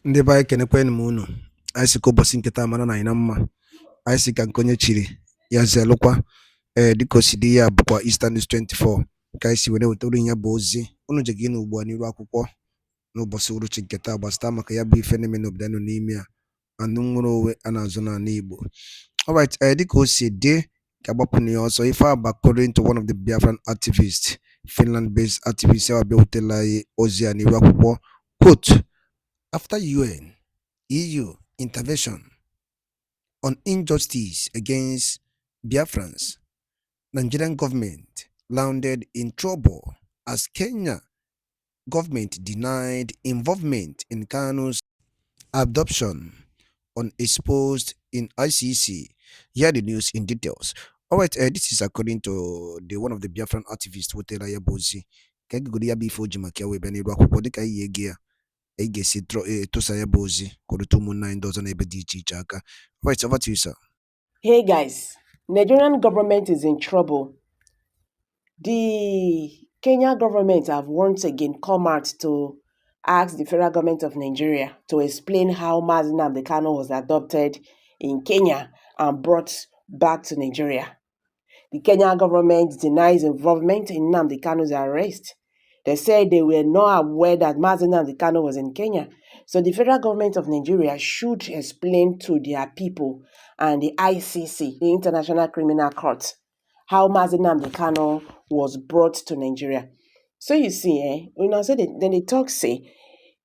Ndị be anyị kenekwanụ m unu. Anyị sị ka ụbọchị nke taa mara na anyị na mma. Anyị sị ka nke onye chiri ya zelụkwa. Dịka o si dị ya bụkwa Easter News 24 ka anyị si were wetara ihe bụ ozi unu je gị n'ugbu a n'iru akwụkwọ n'ụbọchị uruchi nke taa gbasata maka ya bụ ife na-eme n'obodo nọ n'ime ya anụ nwere onwe a na-azụ n'ala Igbo. Alright, dịka o si dị ka agbapụnụ ya ọsọ ife a according to one of the Biafran activists, Finland-based activist ya bịa wetara anyị ozi a n'iru akwụkwọ. Quote, after UN, EU intervention on injustice against Biafrans, Nigerian government landed in trouble as Kenya government denied involvement in Kanu's abduction unexposed in ICC. Hear the news in details. Alright, this is according to the one of the Biafran activists who tell Yabozi. Keguri before Jimakia we been Dika Yegia. Egesi Tosaya Bozi, Korutumu 9 dozen ebedichi chaka. Right, over to you, sir. Hey guys, Nigerian government is in trouble. The Kenya government have once again come out to ask the federal government of Nigeria to explain how Mazi Nnamdi Kanu was adopted in Kenya and brought back to Nigeria. The Kenya government denies involvement in Nnamdi Kanu's arrest. They said they were not aware that Mazi Nnamdi Kanu was in Kenya. So the federal government of Nigeria should explain to their people and the ICC, the International Criminal Court, how Mazi Nnamdi Kanu was brought to Nigeria. So you see, then they talk say,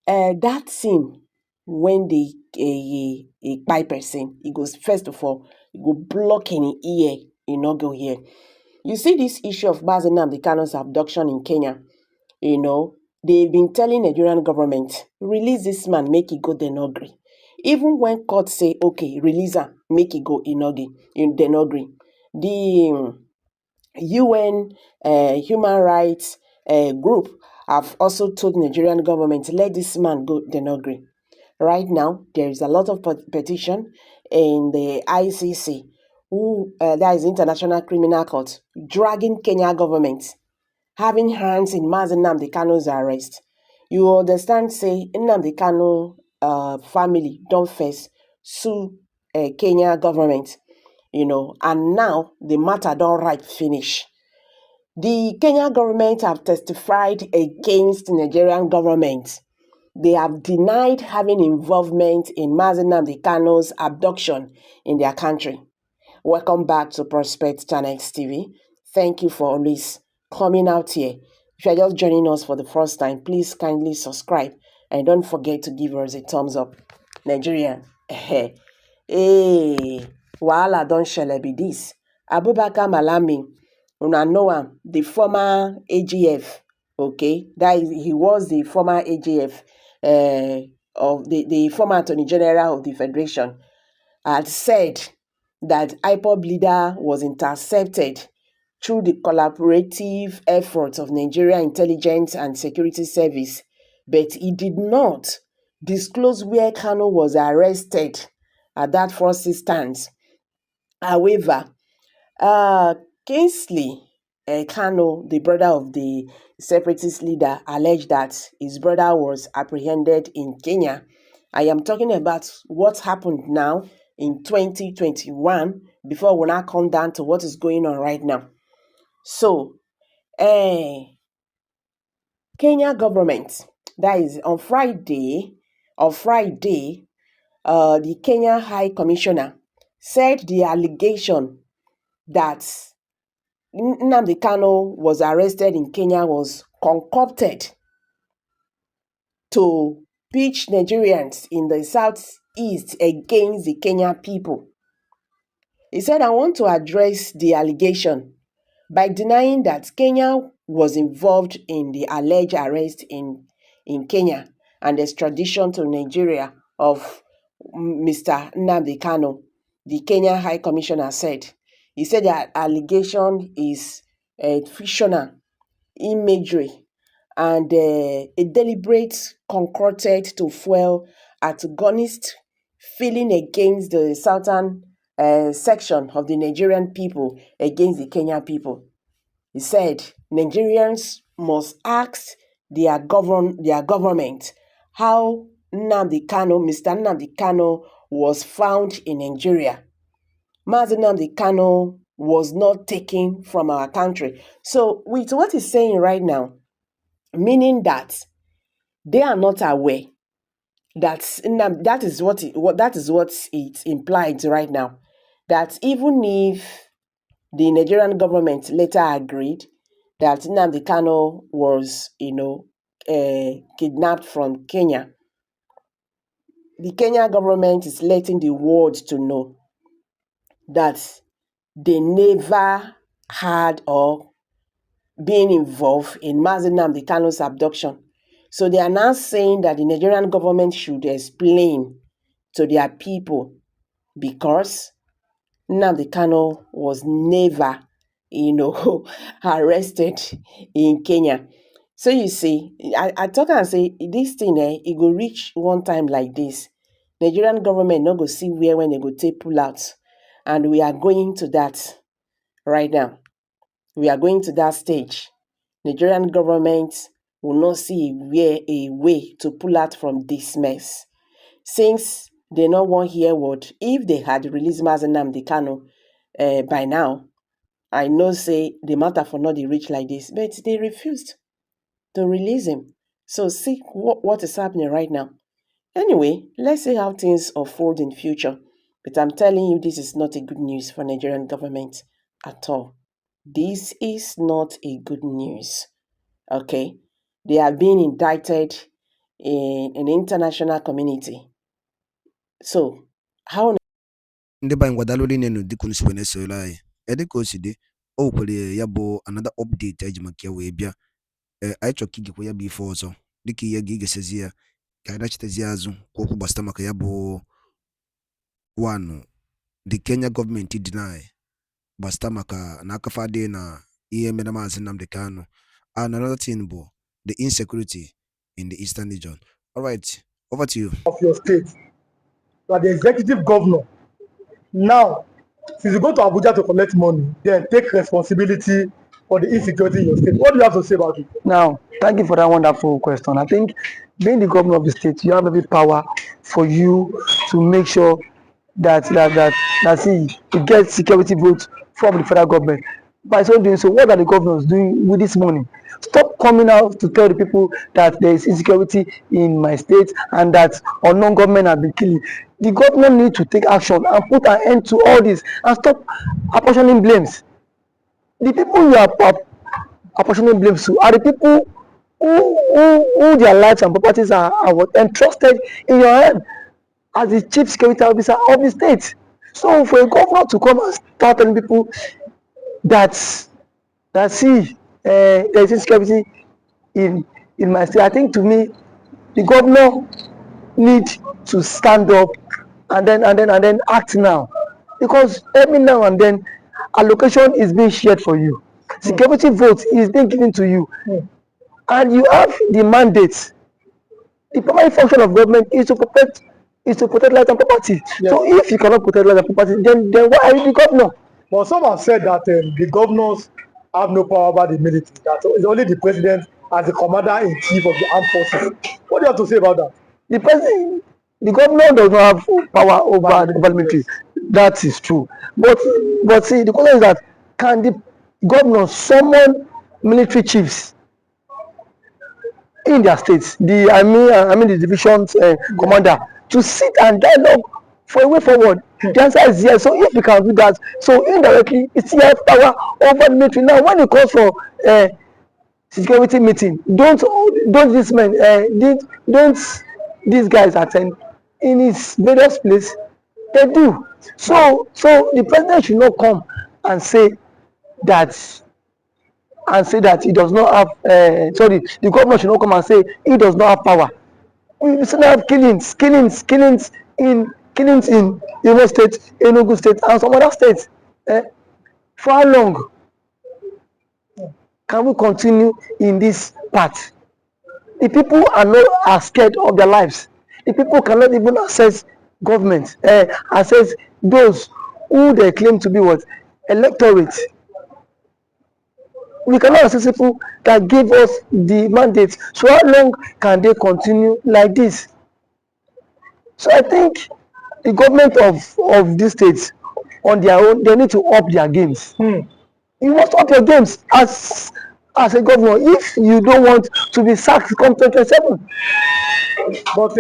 that scene when a by person, it goes first of all, it go block any ear, it not go here. You see this issue of Mazi Nnamdi Kanu's abduction in Kenya. They've been telling Nigerian government, release this man, make it go denogri. Even when court say, okay, release him, make it go denogri. The UN human rights group have also told Nigerian government, let this man go denogri. Right now, there is a lot of petition in the ICC, that is International Criminal Court, dragging Kenya government having hands in Mazi Nnamdi Kanu's arrest. You understand, say, Nnamdi Kanu family don't face sue Kenya government, and now the matter don't right finish. The Kenya government have testified against the Nigerian government. They have denied having involvement in Mazi Nnamdi Kanu's abduction in their country. Welcome back to Prospect Channel TV. Thank you for always coming out here. If you're just joining us for the first time, please kindly subscribe and don't forget to give us a thumbs up. Nigeria, hey, wahala don shele be this. Abubakar Malami, una know him, the former AGF, okay? That is, he was the former AGF of the former Attorney General of the Federation, had said that IPOB leader was intercepted through the collaborative efforts of Nigeria Intelligence and Security Service, but he did not disclose where Kanu was arrested at that first instance. However, Kingsley Kanu, the brother of the separatist leader, alleged that his brother was apprehended in Kenya. I am talking about what happened now in 2021 before we now come down to what is going on right now. So, Kenya government, that is on Friday, the Kenya High Commissioner said the allegation that Nnamdi Kanu was arrested in Kenya was concocted to pitch Nigerians in the southeast against the Kenyan people. He said, I want to address the allegation by denying that Kenya was involved in the alleged arrest in Kenya and extradition to Nigeria of Mr. Nnamdi Kanu, the Kenya High Commissioner said. He said that allegation is fictional imagery and a deliberate concocted to fuel antagonist feeling against the southern section of the Nigerian people against the Kenyan people. He said Nigerians must ask their government how Mr. Nnamdi Kanu was found in Nigeria. Mazi Nnamdi Kanu was not taken from our country. So with what he's saying right now, meaning that they are not aware that is what it implied right now. That even if the Nigerian government later agreed that Nnamdi Kanu was, kidnapped from Kenya, the Kenya government is letting the world to know that they never had or been involved in Mazi Nnamdi Kanu's abduction. So they are now saying that the Nigerian government should explain to their people because Nnamdi Kanu was never, arrested in Kenya. So you see, I talk and say this thing, it go reach one time like this. Nigerian government not go see where when they go take pull out, and we are going to that right now. We are going to that stage. Nigerian government will not see a way to pull out from this mess. Since they not want hear word, if they had released Mazi Nnamdi Kanu by now, I know say the matter for not reach like this, but they refused to release him. So see what is happening right now. Anyway, let's see how things unfold in future. But I'm telling you, this is not a good news for Nigerian government at all. This is not a good news. Okay? They are being indicted in an international community. So, how ndị banyị ngwadalụ nenu dịka si wee sola anyị dịka o si dị o kwere ya bụ another update eji maka ya wee bịa anyị chọrọ ka igekwa ya bụ ife ọzọ dịka ihe ga igesezi ya ka anyị nachitezi azụ kwa okwu gbasara maka ya bụ one the Kenya gọọmenti deny gbasara maka na akafa dị na ihe mere Maazị Nnamdi Kanu, and another thing bụ the insecurity in the eastern region. All right, over to you. Of your state, you are the executive governor. Now, since you go to Abuja to collect money, then take responsibility for the insecurity in your state. What do you have to say about it? Now, thank you for that wonderful question. I think being the governor of the state, you have every power for you to make sure that you get security votes from the federal government. By so doing so, what are the governors doing with this money? Stop coming out to tell the people that there is insecurity in my state and that unknown government have been killing. The government need to take action and put an end to all this and stop apportioning blames. The people you are apportioning blames to are the people who their lives and properties are entrusted in your hand as the chief security officer of the state. So for a governor to come and start telling people that there is insecurity in my state, I think to me the governor need to stand up and then act now, because every now and then allocation is being shared for you, security vote is being given to you, and you have the mandate. The primary function of government is to protect life and property. Yes. So if you cannot protect life and property, then why are you the governor? Well, some have said that the governors have no power over the military. That it's only the president as the commander-in-chief of the armed forces. What do you have to say about that? The governor does not have power over the military. That is true. But see, the question is that can the governor summon military chiefs in their states, the division's commander, to sit and dialogue for a way forward? The answer is yes. So if we can do that, so indirectly it's here power over the military. Now when it calls for security meeting, don't this man don't these guys attend in his various place? They do. So the president should not come and say that he does not have the governor should not come and say he does not have power. We still have killings in Imo State, Enugu State, and some other states. For how long can we continue in this path? The people are scared of their lives. The people cannot even access government, access those who they claim to be what? Electorate. We cannot access people that give us the mandate. So how long can they continue like this? So I think the government of these states on their own, they need to up their games. You must up your games as a governor if you don't want to be sacked come 2027. But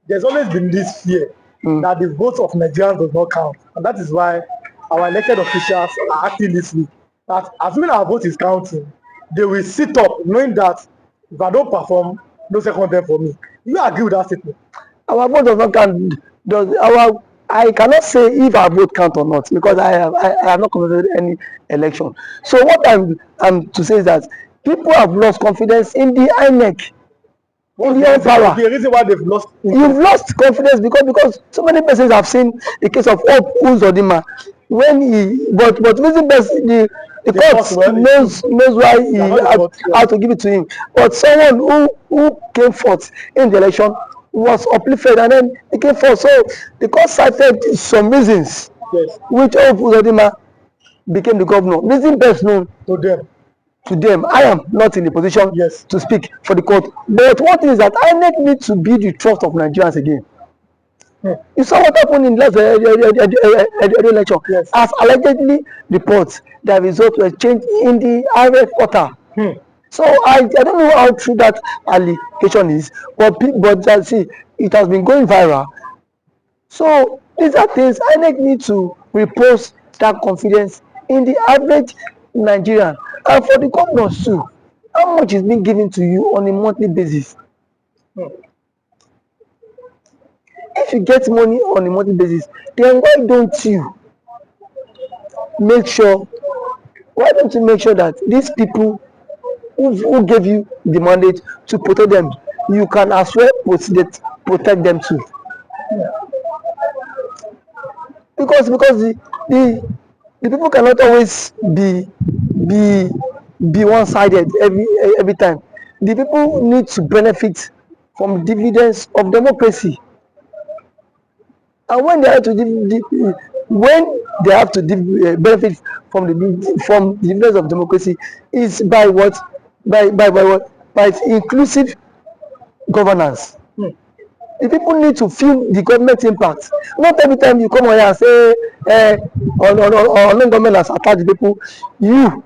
there's always been this fear that the votes of Nigerians does not count, and that is why our elected officials are acting this way. That assuming our vote is counting, they will sit up knowing that if I don't perform, no second term for me. Do you agree with that statement? Our vote does not count. I cannot say if our vote count or not because I have not conducted any election. So what I'm to say is that people have lost confidence in the INEC. In the power. The reason why they've lost You've lost confidence because so many persons have seen the case of Hope Uzodinma when he but reason best the court knows why he had to give it to him. But someone who came forth in the election was uplifted and then he came forth. So the court cited some reasons which Hope Uzodinma became the governor. Reason best known to them. I am not in a position to speak for the court. But one thing is that INEC needs to be the trust of Nigerians again. You saw what happened in last election. As allegedly reports that result was changed in the RF quarter. So I don't know how true that allegation is, but see, it has been going viral. So these are things INEC need to repose that confidence in the average Nigerian. And for the governors too, how much is being given to you on a monthly basis? If you get money on a monthly basis, then why don't you make sure that these people who gave you the mandate to protect them, you can as well protect them too? Because the people cannot always be one-sided every time. The people need to benefit from dividends of democracy, and when they have to benefit from the dividends of democracy is by what? By inclusive governance. The people need to feel the government impact. Not every time you come on here and say on government has attacked the people, you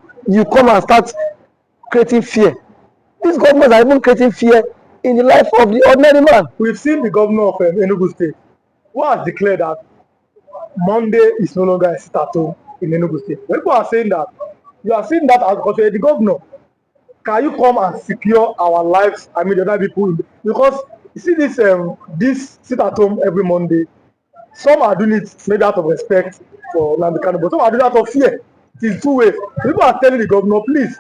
come and start creating fear. These governments are even creating fear in the life of the ordinary man. We've seen the governor of Enugu State who has declared that Monday is no longer a sit-at-home in Enugu State. When people are saying that, you are saying that as the governor, can you come and secure our lives? I mean, the other people, because you see this sit-at-home every Monday. Some are doing it maybe out of respect for Kanu, but some are doing it out of fear. It is two ways. People are telling the governor, please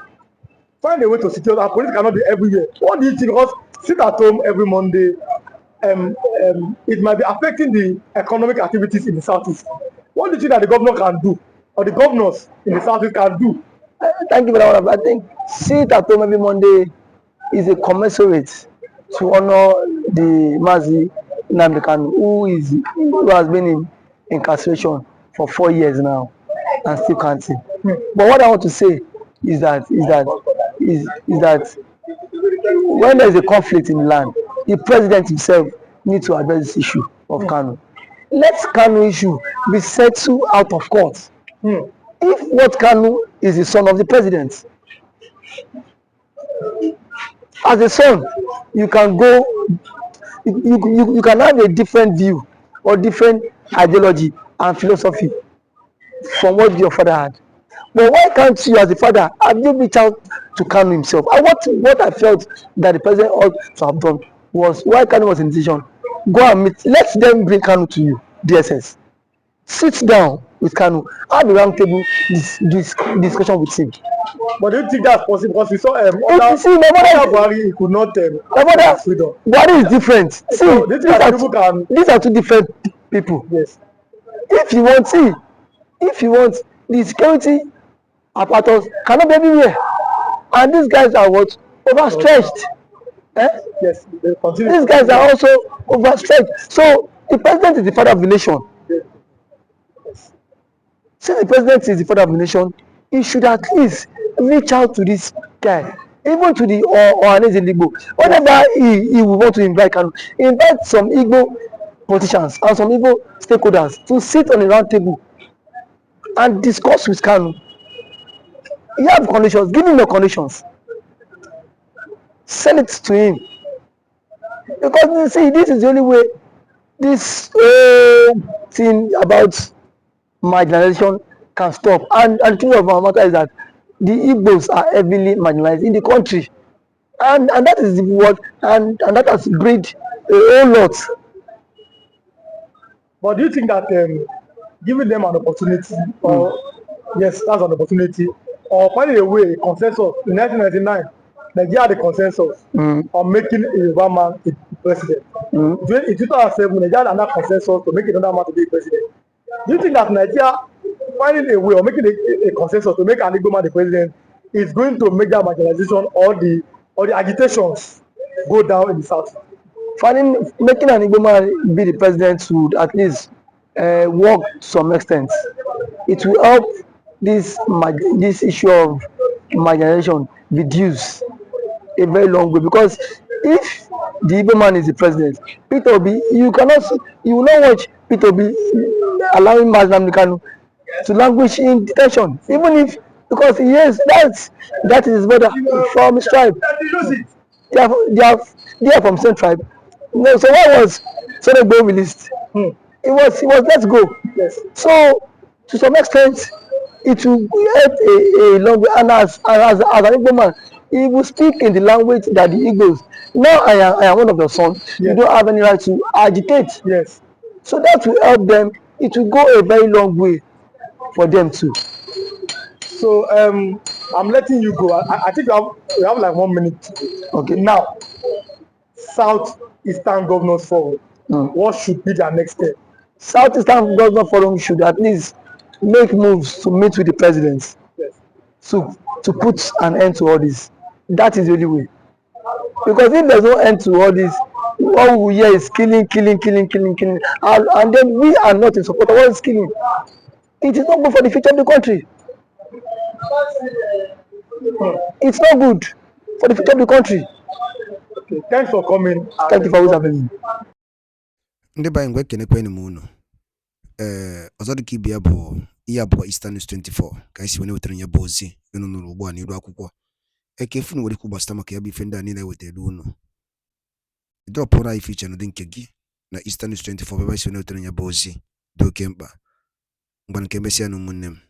find a way to secure our police cannot be everywhere. What do you think? Because sit at home every Monday, it might be affecting the economic activities in the southeast. What do you think that the governor can do, or the governors in the southeast can do? Thank you for that one. I think sit at home every Monday is a commensurate to honor the Mazi Nnamdi Kanu, who has been in incarceration for 4 years now and still counting. But what I want to say is that when there is a conflict in the land, the president himself needs to address this issue of Kanu. Let Kanu issue be settled out of court. If what Kanu is the son of the president, as a son, you can go, you can have a different view or different ideology and philosophy from what your father had. But why can't you, as a father, have you reached out to Kanu himself? And what I felt that the president ought to have done was, why Kanu was in decision, go and meet, let them bring Kanu to you, DSS. Sit down with Kanu, have a round table discussion with him. But do you think that's possible? Because we saw Buhari could not freedom. Buhari is different. See, so these are two different people. Yes. If you want the security apparatus cannot be everywhere, and these guys are what? Overstretched. Yes. These guys are also overstretched. So the president is the father of the nation. Yes. Since the president is the father of the nation, he should at least reach out to this guy, even to the Ohaneze Igbo. Whenever he will want to invite Kanu, invite some Igbo politicians and some Igbo stakeholders to sit on a round table and discuss with Kanu. You have conditions, give him the conditions, send it to him, because you see, this is the only way this thing about marginalization can stop. And the truth of our matter is that the Igbos are heavily marginalized in the country, and that is what and that has breed a whole lot. But do you think that giving them an opportunity, or yes, that's an opportunity, or finding a way, a consensus in 1999, Nigeria had a consensus on making a Yoruba man a president. In 2007, Nigeria had another consensus to make another man to be president. Do you think that Nigeria finding a way or making a consensus to make an Igbo man the president is going to make that marginalization or the agitations go down in the south? Making an Igbo man be the president would at least work to some extent. It will help this issue of marginalization reduce a very long way, because if the Igbo man is the president, Peter Obi, you will not watch Peter Obi allowing Mazi Kanu to languish in detention, even if, because yes, that is his brother from his tribe. They are from same tribe. No, so why was Senegbo released? It was let's go. Yes. So to some extent, it will help a long way. And as an Igbo man, he will speak in the language that the Igbos. Now I am one of your sons. Yes. You don't have any right to agitate. Yes. So that will help them. It will go a very long way for them too. So I'm letting you go. I think we have like 1 minute. Okay. Now, Southeastern Governors Forum. What should be their next step? Southeastern Governors Forum should at least make moves to meet with the presidents. Yes. To put an end to all this. That is the only way. Because if there's no end to all this, all we hear is killing. And then we are not in support of all this killing. It is not good for the future of the country. It's not good for the future of the country. Okay, thanks for coming. Thank you for always having me. Ndị banyị ngwe kenekwe ni munu. Ọzọ dị ka ibia bụ ihe abụọ Eastern News 24 ka isi wene wetara ya bụ ozi unu nụrụ ugbu a n'iru akwụkwọ. Ekefu nwere ikwu gbasata maka ya bụ ife ndị a niile wetara unu. Drọpụrụ anyị fiche n'ụdị nke gị na Eastern News 24 ebe isi wene wetara ya bụ ozi dị oke mkpa. Mgbe nke mesịa na ụmụnne m.